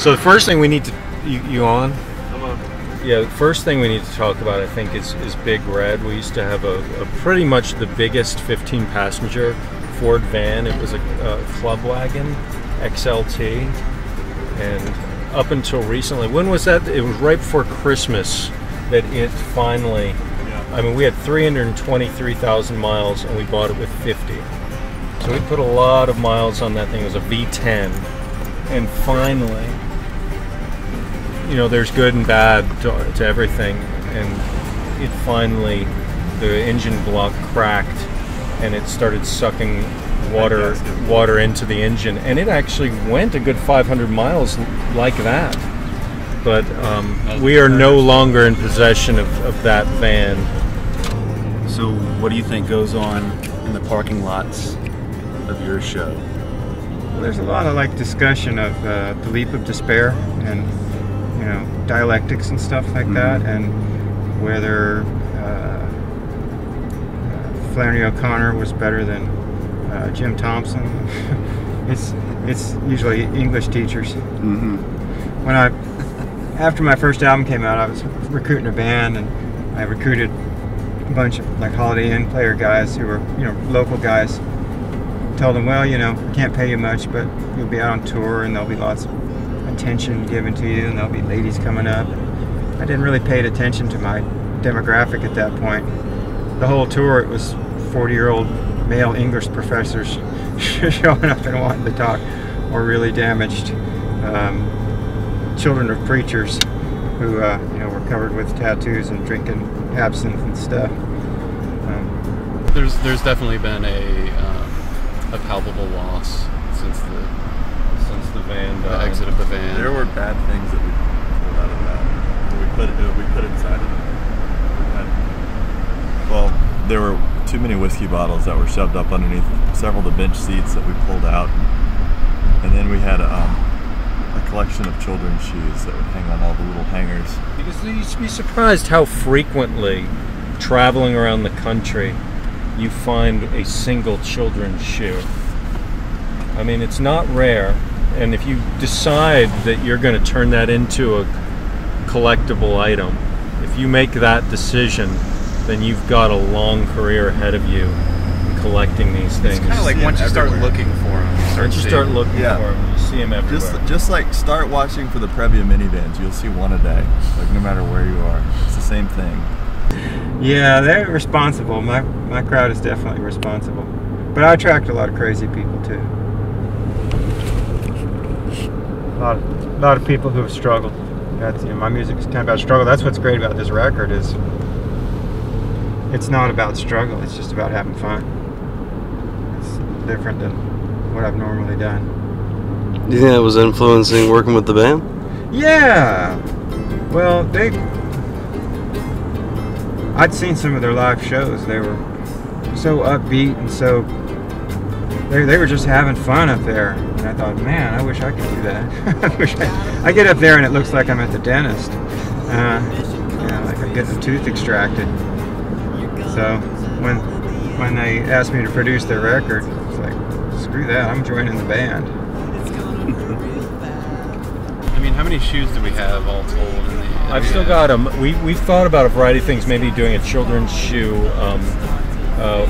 So the first thing we need to you on? I'm on. Yeah, the first thing we need to talk about, I think, is Big Red. We used to have a pretty much the biggest 15-passenger Ford van. It was a club wagon, XLT, and up until recently, when was that? It was right before Christmas that it finally. I mean, we had 323,000 miles, and we bought it with 50. So we put a lot of miles on that thing. It was a V10, and finally, you know, there's good and bad to everything, and it finally, the engine block cracked, and it started sucking water into the engine, and it actually went a good 500 miles like that. But we are no longer in possession of that van. So what do you think goes on in the parking lots of your show? Well, there's a lot of discussion of the leap of despair and dialectics and stuff like that, and whether Flannery O'Connor was better than Jim Thompson. it's usually English teachers. When after my first album came out, I was recruiting a band, and I recruited a bunch of Holiday Inn player guys who were local guys. Told them, well, I can't pay you much, but you'll be out on tour, and there'll be lots of attention given to you, and there'll be ladies coming up. I didn't really pay attention to my demographic at that point. The whole tour, it was 40-year-old male English professors showing up and wanting to talk, or really damaged children of preachers who were covered with tattoos and drinking absinthe and stuff. There's definitely been a palpable loss since the van, the exit of the van. There were bad things that we pulled out of that. We put inside of it. Well, there were too many whiskey bottles that were shoved up underneath several of the bench seats that we pulled out, and then we had a collection of children's shoes that would hang on all the little hangers. Because you used to be surprised how frequently, traveling around the country, you find a single children's shoe. I mean, it's not rare, and if you decide that you're going to turn that into a collectible item, if you make that decision, then you've got a long career ahead of you in collecting these things. It's kind of like once you start looking for them, once you start looking for them, you see them everywhere. Just like start watching for the Previa minivans, you'll see one a day, no matter where you are. It's the same thing. Yeah, they're responsible. My crowd is definitely responsible, but I attract a lot of crazy people too. A lot of people who have struggled. That's my music is kind of about struggle. That's what's great about this record is it's not about struggle. It's just about having fun. It's different than what I've normally done. Do you think that was influencing working with the band? Yeah. Well, I'd seen some of their live shows. They were so upbeat and so they were just having fun up there. And I thought, man, I wish I could do that. I get up there and it looks like I'm at the dentist. Like I'm getting a tooth extracted. So when they asked me to produce their record, it's like, screw that, I'm joining the band. I mean, how many shoes do we have all told? I've still got them. We've thought about a variety of things, maybe doing a children's shoe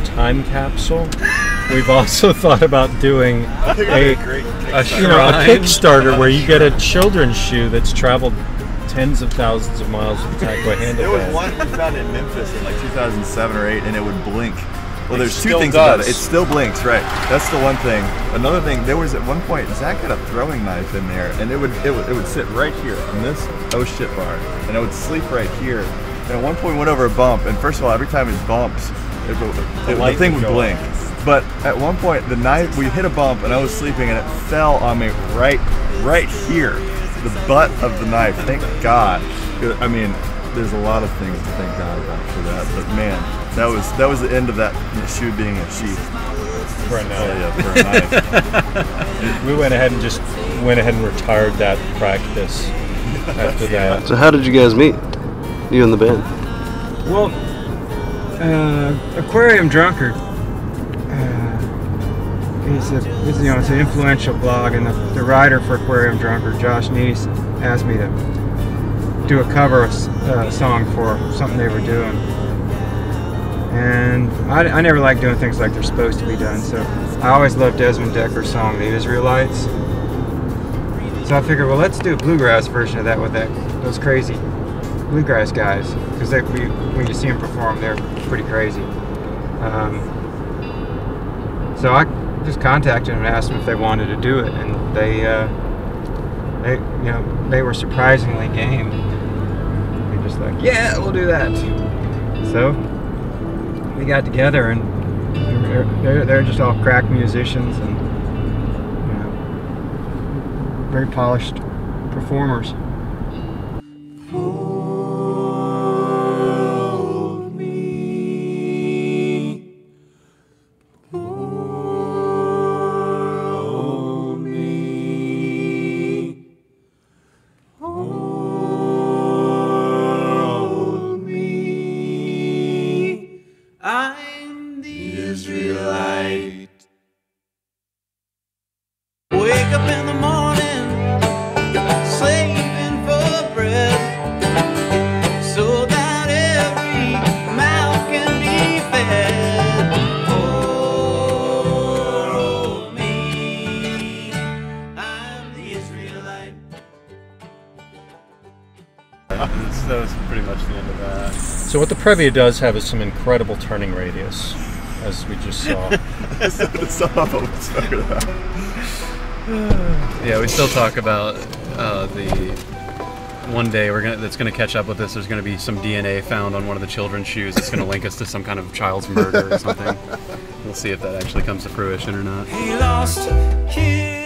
time capsule. We've also thought about doing a Kickstarter where you get a children's shoe that's traveled tens of thousands of miles with Tagway handlebars. There was one we found in Memphis in 2007 or 8, and it would blink. Well, there's two things does. about it. It still blinks, right? That's the one thing. Another thing, there was at one point Zach had a throwing knife in there, and it would sit right here on this oh shit bar, and it would sleep right here. And at one point, went over a bump, and first of all, every time it bumps, the thing would blink. But at one point, the knife, we hit a bump, and I was sleeping, and it fell on me right here, the butt of the knife. Thank God. I mean, there's a lot of things to thank God about for that, but man, that was the end of that shoe being a sheath. For a knife. Yeah, for a knife. We went ahead and retired that practice after that. So how did you guys meet? You and the band? Well, Aquarium Drunkard it's an influential blog, and the writer for Aquarium Drunker, Josh Neese, asked me to do a cover song for something they were doing. And I never like doing things like they're supposed to be done, so I always loved Desmond Decker's song, The Israelites. So I figured, well, let's do a bluegrass version of that with those crazy bluegrass guys, because when you see them perform, they're pretty crazy. So I just contacted them and asked them if they wanted to do it, and they were surprisingly game. They're just like, yeah, we'll do that. So we got together, and they're just all crack musicians and very polished performers. I'm the Israelite. Wake up in the morning, slaving for bread, so that every mouth can be fed. Oh, me, I'm the Israelite. That was pretty much the end of that. So what the Previa does have is some incredible turning radius, as we just saw. That's not what we're talking about. Yeah, we still talk about the one day that's gonna catch up with us. There's gonna be some DNA found on one of the children's shoes. It's gonna link us to some kind of child's murder or something. We'll see if that actually comes to fruition or not. He lost his